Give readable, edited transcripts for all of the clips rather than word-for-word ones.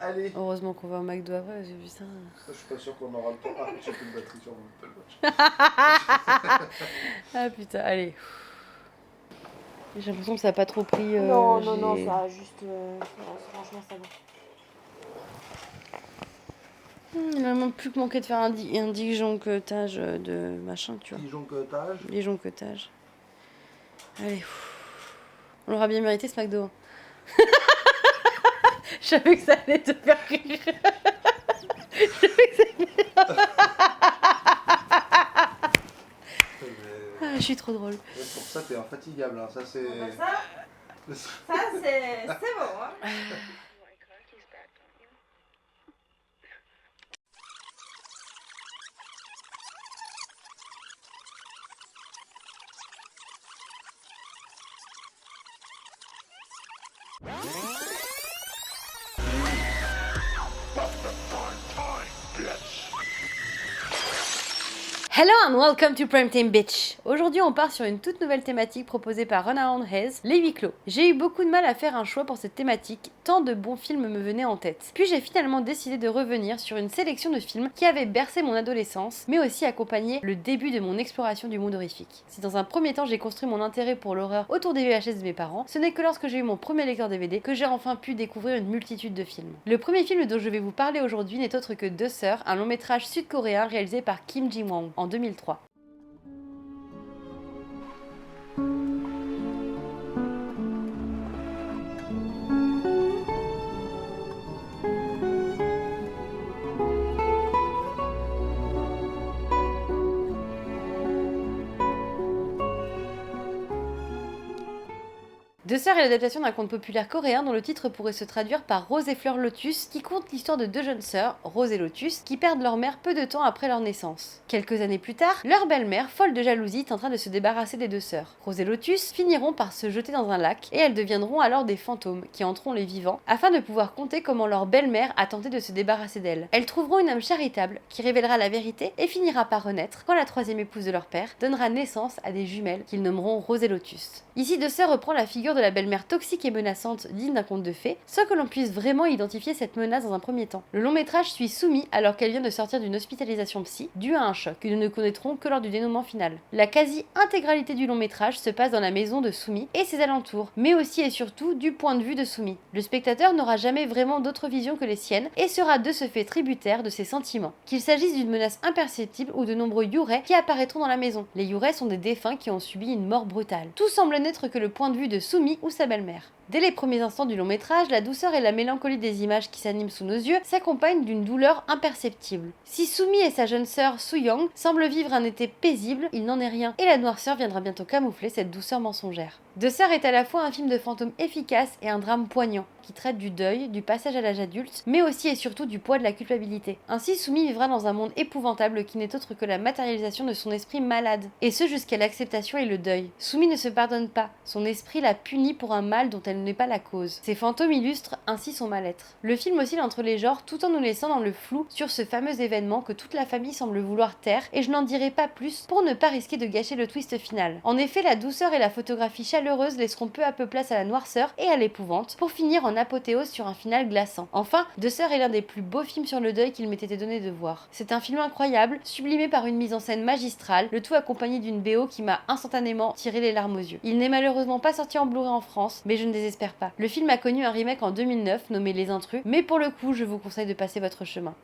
Allez. Heureusement qu'on va au McDo après, j'ai vu ça. Je suis pas sûr qu'on aura le temps. Ah, j'ai plus de batterie sur mon Apple Watch. Ah putain, allez. J'ai l'impression que ça a pas trop pris. Non, ça a juste. Franchement, ça va. Il n'a même plus que manqué de faire un disjonctage de machin, tu vois. Disjonctage. Disjonctage. Allez. On l'aura bien mérité ce McDo. Je savais que ça allait te faire rire. Ah, je suis trop drôle. Pour ça, t'es infatigable. Hein. Ça, c'est. Ça c'est bon. Hein. Hello and welcome to Primetime Bitch. Aujourd'hui, on part sur une toute nouvelle thématique proposée par Run Around Hayes, les huis clos. J'ai eu beaucoup de mal à faire un choix pour cette thématique, tant de bons films me venaient en tête. Puis j'ai finalement décidé de revenir sur une sélection de films qui avaient bercé mon adolescence, mais aussi accompagné le début de mon exploration du monde horrifique. Si dans un premier temps j'ai construit mon intérêt pour l'horreur autour des VHS de mes parents, ce n'est que lorsque j'ai eu mon premier lecteur DVD que j'ai enfin pu découvrir une multitude de films. Le premier film dont je vais vous parler aujourd'hui n'est autre que Deux Sœurs, un long métrage sud-coréen réalisé par Kim Ji-won en 2003. Deux Sœurs est l'adaptation d'un conte populaire coréen dont le titre pourrait se traduire par Rose et Fleur Lotus, qui conte l'histoire de deux jeunes sœurs, Rose et Lotus, qui perdent leur mère peu de temps après leur naissance. Quelques années plus tard, leur belle-mère, folle de jalousie, tentera de se débarrasser des deux sœurs. Rose et Lotus finiront par se jeter dans un lac et elles deviendront alors des fantômes qui hanteront les vivants afin de pouvoir conter comment leur belle-mère a tenté de se débarrasser d'elles. Elles trouveront une âme charitable qui révélera la vérité et finira par renaître quand la troisième épouse de leur père donnera naissance à des jumelles qu'ils nommeront Rose et Lotus. Ici, Deux Sœurs reprend la figure de la belle-mère toxique et menaçante digne d'un conte de fées, sans que l'on puisse vraiment identifier cette menace dans un premier temps. Le long métrage suit Sumi alors qu'elle vient de sortir d'une hospitalisation psy due à un choc que nous ne connaîtrons que lors du dénouement final. La quasi-intégralité du long métrage se passe dans la maison de Sumi et ses alentours, mais aussi et surtout du point de vue de Sumi. Le spectateur n'aura jamais vraiment d'autre vision que les siennes et sera de ce fait tributaire de ses sentiments. Qu'il s'agisse d'une menace imperceptible ou de nombreux yurei qui apparaîtront dans la maison. Les yurei sont des défunts qui ont subi une mort brutale. Tout semble n'être que le point de vue de Sumi ou sa belle-mère. Dès les premiers instants du long métrage, la douceur et la mélancolie des images qui s'animent sous nos yeux s'accompagnent d'une douleur imperceptible. Si Sumi et sa jeune sœur Soo-young semblent vivre un été paisible, il n'en est rien, et la noirceur viendra bientôt camoufler cette douceur mensongère. Deux Sœurs est à la fois un film de fantôme efficace et un drame poignant, qui traite du deuil, du passage à l'âge adulte, mais aussi et surtout du poids de la culpabilité. Ainsi, Sumi vivra dans un monde épouvantable qui n'est autre que la matérialisation de son esprit malade, et ce jusqu'à l'acceptation et le deuil. Sumi ne se pardonne pas, son esprit la punit pour un mal dont elle n'est pas la cause. Ces fantômes illustrent ainsi son mal-être. Le film oscille entre les genres tout en nous laissant dans le flou sur ce fameux événement que toute la famille semble vouloir taire, et je n'en dirai pas plus pour ne pas risquer de gâcher le twist final. En effet, la douceur et la photographie chaleureuse laisseront peu à peu place à la noirceur et à l'épouvante, pour finir en apothéose sur un final glaçant. Enfin, Deux Sœurs est l'un des plus beaux films sur le deuil qu'il m'ait été donné de voir. C'est un film incroyable, sublimé par une mise en scène magistrale, le tout accompagné d'une BO qui m'a instantanément tiré les larmes aux yeux. Il n'est malheureusement pas sorti en Blu-ray en France, mais je ne désespère pas. Le film a connu un remake en 2009 nommé Les Intrus, mais pour le coup, je vous conseille de passer votre chemin.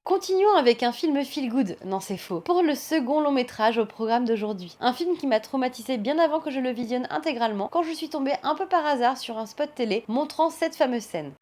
Continuons avec un film feel good, non c'est faux, pour le second long métrage au programme d'aujourd'hui. Un film qui m'a traumatisé bien avant que je le visionne intégralement, quand je suis tombée un peu par hasard sur un spot télé montrant cette fameuse scène.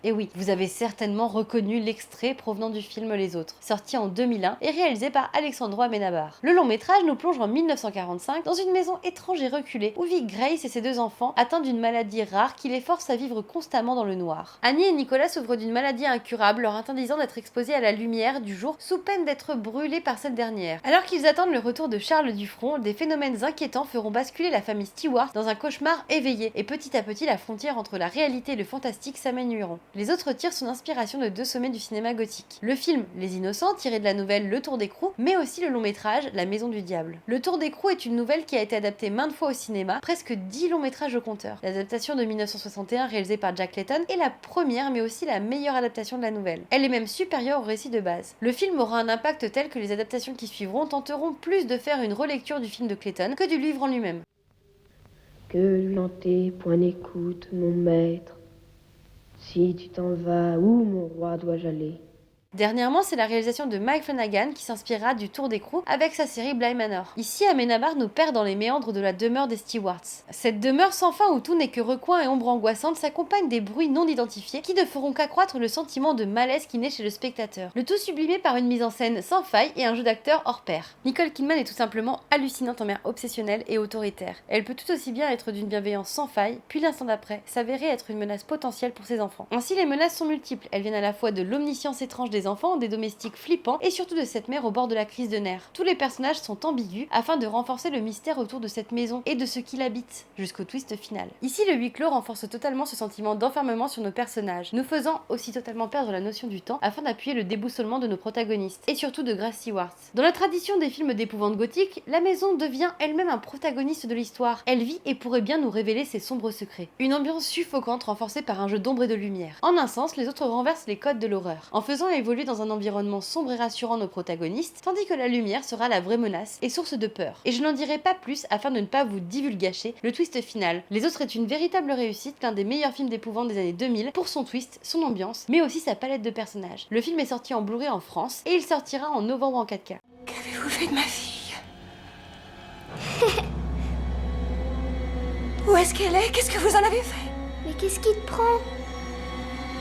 Et oui, vous avez certainement reconnu l'extrait provenant du film Les Autres, sorti en 2001 et réalisé par Alexandro Amenábar. Le long métrage nous plonge en 1945 dans une maison étrange et reculée où vit Grace et ses 2 enfants atteints d'une maladie rare qui les force à vivre constamment dans le noir. Annie et Nicolas souffrent d'une maladie incurable, leur interdisant d'être exposés à la lumière du jour sous peine d'être brûlés par cette dernière. Alors qu'ils attendent le retour de Charles Dufron, des phénomènes inquiétants feront basculer la famille Stewart dans un cauchemar éveillé et petit à petit la frontière entre la réalité et le fantastique s'amenuiront. Les autres tirent son inspiration de 2 sommets du cinéma gothique. Le film Les Innocents, tiré de la nouvelle Le Tour d'écrou, mais aussi le long métrage La Maison du Diable. Le Tour d'écrou est une nouvelle qui a été adaptée maintes fois au cinéma, presque 10 longs métrages au compteur. L'adaptation de 1961 réalisée par Jack Layton est la première mais aussi la meilleure adaptation de la nouvelle. Elle est même supérieure au récit de base. Le film aura un impact tel que les adaptations qui suivront tenteront plus de faire une relecture du film de Clayton que du livre en lui-même. Que lui chanter, point n'écoute, mon maître. Si tu t'en vas, où mon roi dois-je aller? Dernièrement, c'est la réalisation de Mike Flanagan qui s'inspirera du Tour d'écrou avec sa série Bly Manor. Ici, Amenábar nous perd dans les méandres de la demeure des Stewarts. Cette demeure sans fin où tout n'est que recoins et ombres angoissantes s'accompagne des bruits non identifiés qui ne feront qu'accroître le sentiment de malaise qui naît chez le spectateur. Le tout sublimé par une mise en scène sans faille et un jeu d'acteur hors pair. Nicole Kidman est tout simplement hallucinante en mère obsessionnelle et autoritaire. Elle peut tout aussi bien être d'une bienveillance sans faille, puis l'instant d'après, s'avérer être une menace potentielle pour ses enfants. Ainsi, les menaces sont multiples. Elles viennent à la fois de l'omniscience étrange des enfants, des domestiques flippants et surtout de cette mère au bord de la crise de nerfs. Tous les personnages sont ambigus afin de renforcer le mystère autour de cette maison et de ce qui l'habite, jusqu'au twist final. Ici, le huis clos renforce totalement ce sentiment d'enfermement sur nos personnages, nous faisant aussi totalement perdre la notion du temps afin d'appuyer le déboussolement de nos protagonistes, et surtout de Grace Stewart. Dans la tradition des films d'épouvante gothique, la maison devient elle-même un protagoniste de l'histoire. Elle vit et pourrait bien nous révéler ses sombres secrets. Une ambiance suffocante renforcée par un jeu d'ombre et de lumière. En un sens, les autres renversent les codes de l'horreur, en faisant évoluer dans un environnement sombre et rassurant nos protagonistes, tandis que la lumière sera la vraie menace et source de peur. Et je n'en dirai pas plus afin de ne pas vous divulgacher le twist final. Les Autres est une véritable réussite, l'un des meilleurs films d'épouvante des années 2000 pour son twist, son ambiance, mais aussi sa palette de personnages. Le film est sorti en Blu-ray en France et il sortira en novembre en 4K. Qu'avez-vous fait de ma fille? Où est-ce qu'elle est? Qu'est-ce que vous en avez fait? Mais qu'est-ce qui te prend?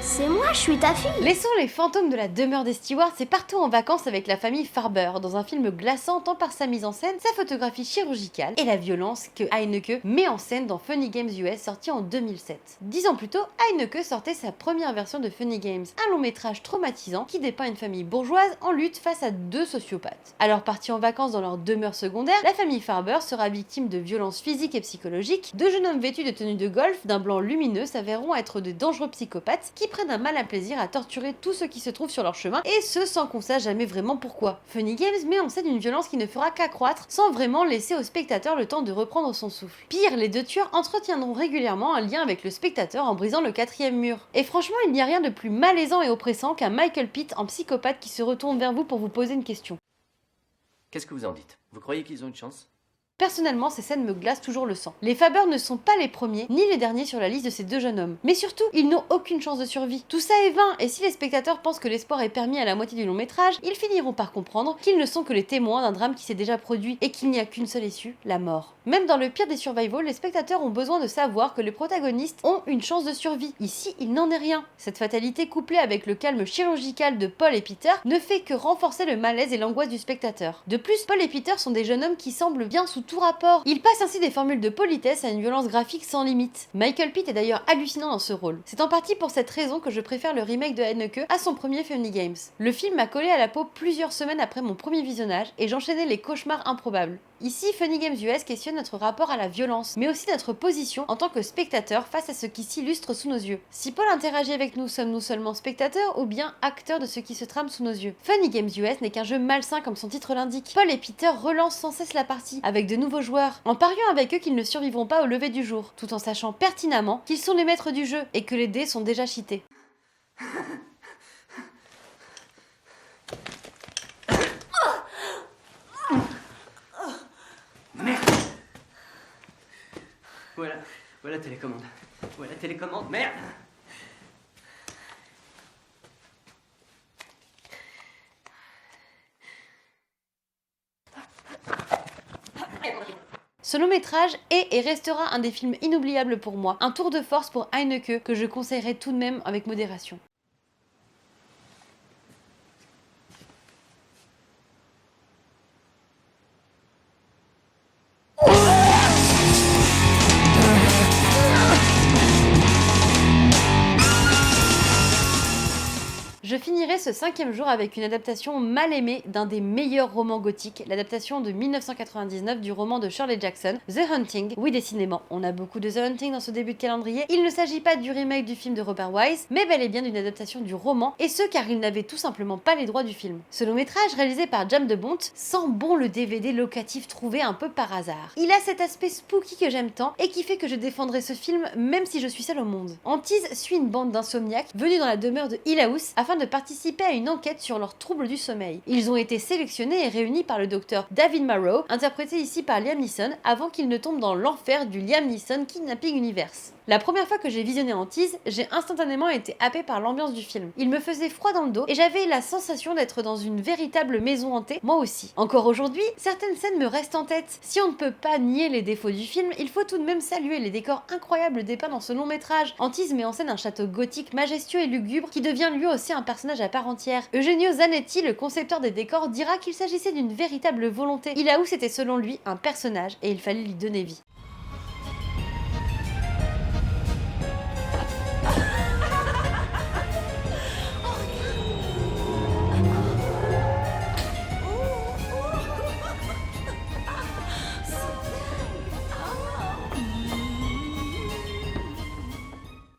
C'est moi, je suis ta fille. Laissons les fantômes de la demeure des Stewarts et partons en vacances avec la famille Farber dans un film glaçant tant par sa mise en scène, sa photographie chirurgicale et la violence que Heineke met en scène dans Funny Games US sorti en 2007. 10 ans plus tôt, Heineke sortait sa première version de Funny Games, un long métrage traumatisant qui dépeint une famille bourgeoise en lutte face à 2 sociopathes. Alors partis en vacances dans leur demeure secondaire, la famille Farber sera victime de violences physiques et psychologiques, 2 jeunes hommes vêtus de tenues de golf d'un blanc lumineux s'avéreront être de dangereux psychopathes qui prennent un mal à plaisir à torturer tous ceux qui se trouvent sur leur chemin, et ce sans qu'on sache jamais vraiment pourquoi. Funny Games met en scène une violence qui ne fera qu'accroître, sans vraiment laisser au spectateur le temps de reprendre son souffle. Pire, les 2 tueurs entretiendront régulièrement un lien avec le spectateur en brisant le 4e mur. Et franchement, il n'y a rien de plus malaisant et oppressant qu'un Michael Pitt en psychopathe qui se retourne vers vous pour vous poser une question. Qu'est-ce que vous en dites? Vous croyez qu'ils ont une chance? Personnellement, ces scènes me glacent toujours le sang. Les Farber ne sont pas les premiers, ni les derniers sur la liste de ces 2 jeunes hommes. Mais surtout, ils n'ont aucune chance de survie. Tout ça est vain, et si les spectateurs pensent que l'espoir est permis à la moitié du long métrage, ils finiront par comprendre qu'ils ne sont que les témoins d'un drame qui s'est déjà produit, et qu'il n'y a qu'une seule issue, la mort. Même dans le pire des survival, les spectateurs ont besoin de savoir que les protagonistes ont une chance de survie. Ici, il n'en est rien. Cette fatalité couplée avec le calme chirurgical de Paul et Peter ne fait que renforcer le malaise et l'angoisse du spectateur. De plus, Paul et Peter sont des jeunes hommes qui semblent bien sous tout rapport. Ils passent ainsi des formules de politesse à une violence graphique sans limite. Michael Pitt est d'ailleurs hallucinant dans ce rôle. C'est en partie pour cette raison que je préfère le remake de Heineke à son premier Funny Games. Le film m'a collé à la peau plusieurs semaines après mon premier visionnage et j'enchaînais les cauchemars improbables. Ici, Funny Games US questionne notre rapport à la violence, mais aussi notre position en tant que spectateur face à ce qui s'illustre sous nos yeux. Si Paul interagit avec nous, sommes-nous seulement spectateurs ou bien acteurs de ce qui se trame sous nos yeux? Funny Games US n'est qu'un jeu malsain comme son titre l'indique. Paul et Peter relancent sans cesse la partie, avec de nouveaux joueurs, en pariant avec eux qu'ils ne survivront pas au lever du jour, tout en sachant pertinemment qu'ils sont les maîtres du jeu et que les dés sont déjà cheatés. Voilà, voilà la télécommande. Voilà la télécommande, merde! Ce long métrage est et restera un des films inoubliables pour moi, un tour de force pour Haneke que je conseillerais tout de même avec modération. Je finirai ce 5e jour avec une adaptation mal aimée d'un des meilleurs romans gothiques, l'adaptation de 1999 du roman de Shirley Jackson, The Hunting. Oui, décidément, on a beaucoup de The Hunting dans ce début de calendrier. Il ne s'agit pas du remake du film de Robert Wise, mais bel et bien d'une adaptation du roman, et ce car il n'avait tout simplement pas les droits du film. Ce long métrage, réalisé par James de Bont, sent bon le DVD locatif trouvé un peu par hasard. Il a cet aspect spooky que j'aime tant, et qui fait que je défendrai ce film même si je suis seule au monde. Antise suit une bande d'insomniaques venus dans la demeure de Hill House afin de participer à une enquête sur leurs troubles du sommeil. Ils ont été sélectionnés et réunis par le docteur David Marrow, interprété ici par Liam Neeson, avant qu'il ne tombe dans l'enfer du Liam Neeson Kidnapping Universe. La première fois que j'ai visionné Antise, j'ai instantanément été happée par l'ambiance du film. Il me faisait froid dans le dos et j'avais la sensation d'être dans une véritable maison hantée, moi aussi. Encore aujourd'hui, certaines scènes me restent en tête. Si on ne peut pas nier les défauts du film, il faut tout de même saluer les décors incroyables dépeints dans ce long métrage. Antise met en scène un château gothique majestueux et lugubre qui devient lui aussi un personnage à part entière. Eugenio Zanetti, le concepteur des décors, dira qu'il s'agissait d'une véritable volonté. Hill House était selon lui un personnage et il fallait lui donner vie.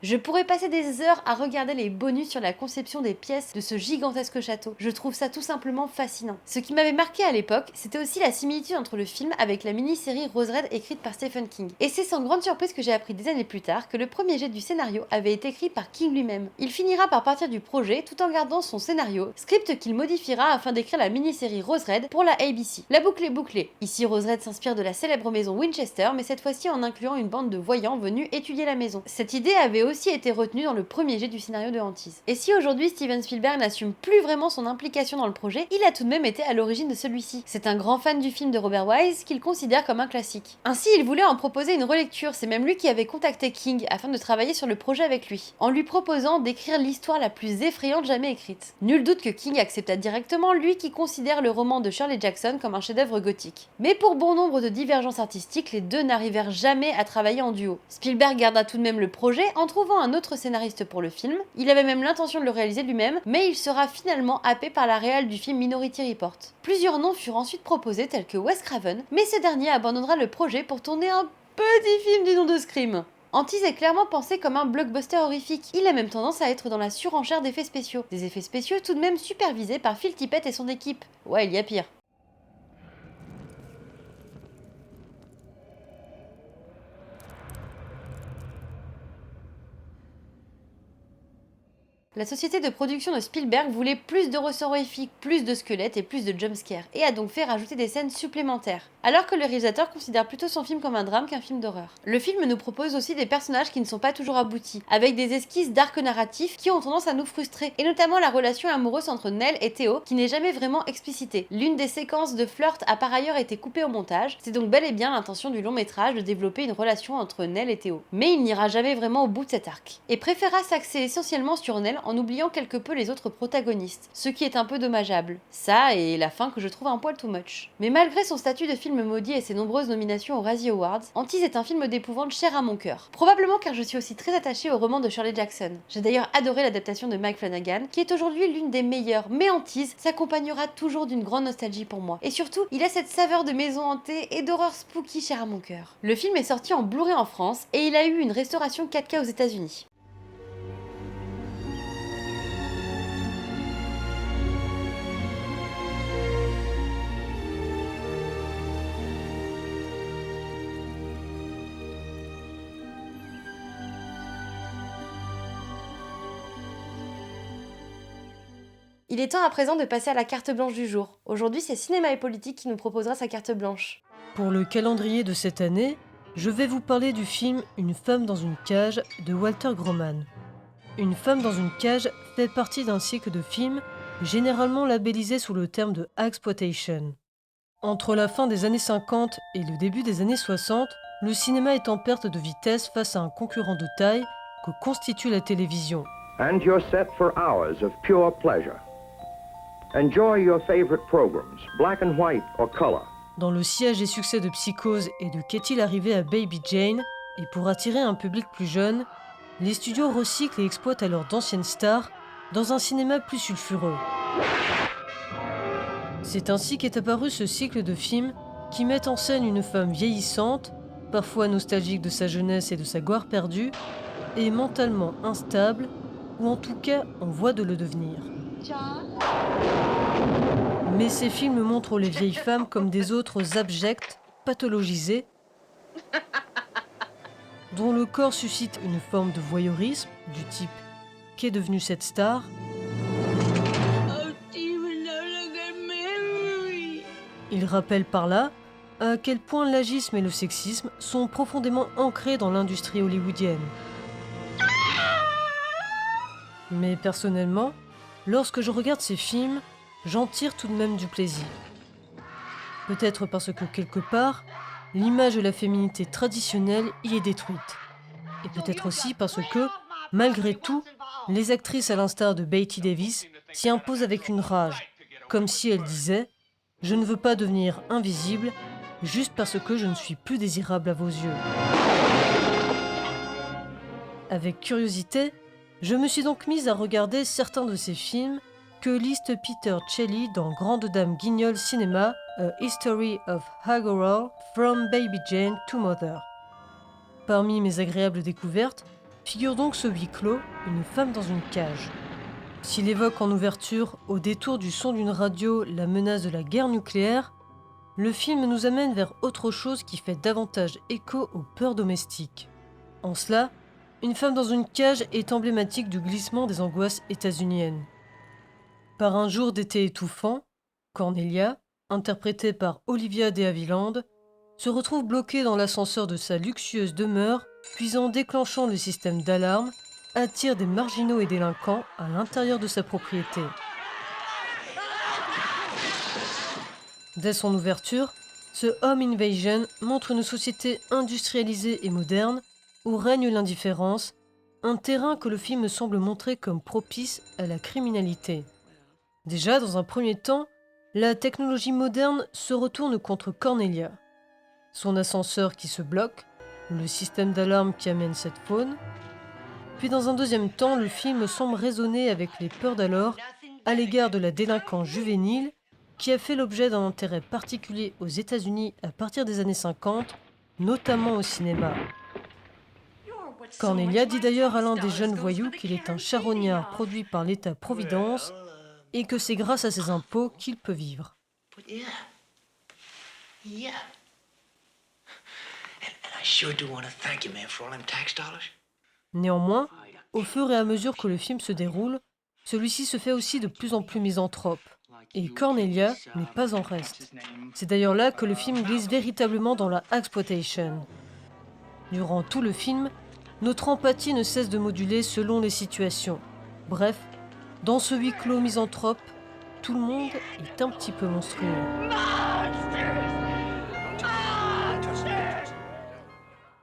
Je pourrais passer des heures à regarder les bonus sur la conception des pièces de ce gigantesque château. Je trouve ça tout simplement fascinant. Ce qui m'avait marqué à l'époque, c'était aussi la similitude entre le film avec la mini-série Rose Red écrite par Stephen King. Et c'est sans grande surprise que j'ai appris des années plus tard que le premier jet du scénario avait été écrit par King lui-même. Il finira par partir du projet tout en gardant son scénario, script qu'il modifiera afin d'écrire la mini-série Rose Red pour la ABC. La boucle est bouclée. Ici, Rose Red s'inspire de la célèbre maison Winchester, mais cette fois-ci en incluant une bande de voyants venus étudier la maison. Cette idée avait aussi été retenu dans le premier jet du scénario de Antise. Et si aujourd'hui Steven Spielberg n'assume plus vraiment son implication dans le projet, il a tout de même été à l'origine de celui-ci. C'est un grand fan du film de Robert Wise qu'il considère comme un classique. Ainsi, il voulait en proposer une relecture, c'est même lui qui avait contacté King afin de travailler sur le projet avec lui, en lui proposant d'écrire l'histoire la plus effrayante jamais écrite. Nul doute que King accepta directement, lui qui considère le roman de Shirley Jackson comme un chef-d'œuvre gothique. Mais pour bon nombre de divergences artistiques, les deux n'arrivèrent jamais à travailler en duo. Spielberg garda tout de même le projet en trouvant un autre scénariste pour le film. Il avait même l'intention de le réaliser lui-même, mais il sera finalement happé par la réal du film Minority Report. Plusieurs noms furent ensuite proposés tels que Wes Craven, mais ce dernier abandonnera le projet pour tourner un petit film du nom de Scream. Antise est clairement pensé comme un blockbuster horrifique. Il a même tendance à être dans la surenchère d'effets spéciaux. Des effets spéciaux tout de même supervisés par Phil Tippett et son équipe. Ouais, il y a pire. La société de production de Spielberg voulait plus de ressorts horrifiques, plus de squelettes et plus de jumpscares, et a donc fait rajouter des scènes supplémentaires, alors que le réalisateur considère plutôt son film comme un drame qu'un film d'horreur. Le film nous propose aussi des personnages qui ne sont pas toujours aboutis, avec des esquisses d'arcs narratifs qui ont tendance à nous frustrer, et notamment la relation amoureuse entre Nell et Theo, qui n'est jamais vraiment explicitée. L'une des séquences de flirt a par ailleurs été coupée au montage, c'est donc bel et bien l'intention du long métrage de développer une relation entre Nell et Theo. Mais il n'ira jamais vraiment au bout de cet arc, et préféra s'axer essentiellement sur Nell en oubliant quelque peu les autres protagonistes, ce qui est un peu dommageable. Ça et la fin que je trouve un poil too much. Mais malgré son statut de film maudit et ses nombreuses nominations aux Razzie Awards, Antise est un film d'épouvante cher à mon cœur. Probablement car je suis aussi très attachée au roman de Shirley Jackson. J'ai d'ailleurs adoré l'adaptation de Mike Flanagan, qui est aujourd'hui l'une des meilleures, mais Antise s'accompagnera toujours d'une grande nostalgie pour moi. Et surtout, il a cette saveur de maison hantée et d'horreur spooky chère à mon cœur. Le film est sorti en Blu-ray en France et il a eu une restauration 4K aux États-Unis. Il est temps à présent de passer à la carte blanche du jour. Aujourd'hui, c'est Cinéma et Politique qui nous proposera sa carte blanche. Pour le calendrier de cette année, je vais vous parler du film Une femme dans une cage de Walter Groman. Une femme dans une cage fait partie d'un cycle de films généralement labellisés sous le terme de exploitation. Entre la fin des années 50 et le début des années 60, le cinéma est en perte de vitesse face à un concurrent de taille que constitue la télévision. And you're set for hours of pure pleasure. Enjoy your favorite programs, black and white or color. Dans le siège et succès de Psychose et de Qu'est-il arrivé à Baby Jane, et pour attirer un public plus jeune, les studios recyclent et exploitent alors d'anciennes stars dans un cinéma plus sulfureux. C'est ainsi qu'est apparu ce cycle de films qui mettent en scène une femme vieillissante, parfois nostalgique de sa jeunesse et de sa gloire perdue, et mentalement instable, ou en tout cas en voie de le devenir. Mais ces films montrent les vieilles femmes comme des autres abjectes, pathologisées, dont le corps suscite une forme de voyeurisme, du type « Qu'est devenue cette star ?» Il rappelle par là à quel point l'agisme et le sexisme sont profondément ancrés dans l'industrie hollywoodienne. Mais personnellement, lorsque je regarde ces films, j'en tire tout de même du plaisir. Peut-être parce que quelque part, l'image de la féminité traditionnelle y est détruite. Et peut-être aussi parce que, malgré tout, les actrices à l'instar de Bette Davis s'y imposent avec une rage, comme si elles disaient « Je ne veux pas devenir invisible, juste parce que je ne suis plus désirable à vos yeux. » Avec curiosité, je me suis donc mise à regarder certains de ces films que liste Peter Chelly dans Grande Dame Guignol Cinéma, A History of Hagorol, From Baby Jane to Mother. Parmi mes agréables découvertes, figure donc ce huis clos, Une femme dans une cage. S'il évoque en ouverture, au détour du son d'une radio, la menace de la guerre nucléaire, le film nous amène vers autre chose qui fait davantage écho aux peurs domestiques. En cela, Une femme dans une cage est emblématique du glissement des angoisses états-uniennes. Par un jour d'été étouffant, Cornelia, interprétée par Olivia de Havilland, se retrouve bloquée dans l'ascenseur de sa luxueuse demeure, puis en déclenchant le système d'alarme, attire des marginaux et délinquants à l'intérieur de sa propriété. Dès son ouverture, ce Home Invasion montre une société industrialisée et moderne où règne l'indifférence, un terrain que le film semble montrer comme propice à la criminalité. Déjà, dans un premier temps, la technologie moderne se retourne contre Cornelia. Son ascenseur qui se bloque, le système d'alarme qui amène cette faune. Puis dans un deuxième temps, le film semble raisonner avec les peurs d'alors à l'égard de la délinquance juvénile qui a fait l'objet d'un intérêt particulier aux États-Unis à partir des années 50, notamment au cinéma. Cornelia dit d'ailleurs à l'un des jeunes voyous qu'il est un charognard produit par l'État-providence et que c'est grâce à ses impôts qu'il peut vivre. Néanmoins, au fur et à mesure que le film se déroule, celui-ci se fait aussi de plus en plus misanthrope. Et Cornelia n'est pas en reste. C'est d'ailleurs là que le film glisse véritablement dans la exploitation. Durant tout le film, notre empathie ne cesse de moduler selon les situations. Bref, dans ce huis clos misanthrope, tout le monde est un petit peu monstrueux.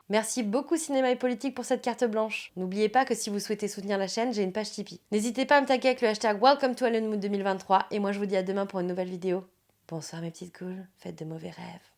Merci beaucoup Cinéma et Politique pour cette carte blanche. N'oubliez pas que si vous souhaitez soutenir la chaîne, j'ai une page Tipeee. N'hésitez pas à me taguer avec le hashtag Welcome to Hollywood 2023 et moi je vous dis à demain pour une nouvelle vidéo. Bonsoir mes petites cools, faites de mauvais rêves.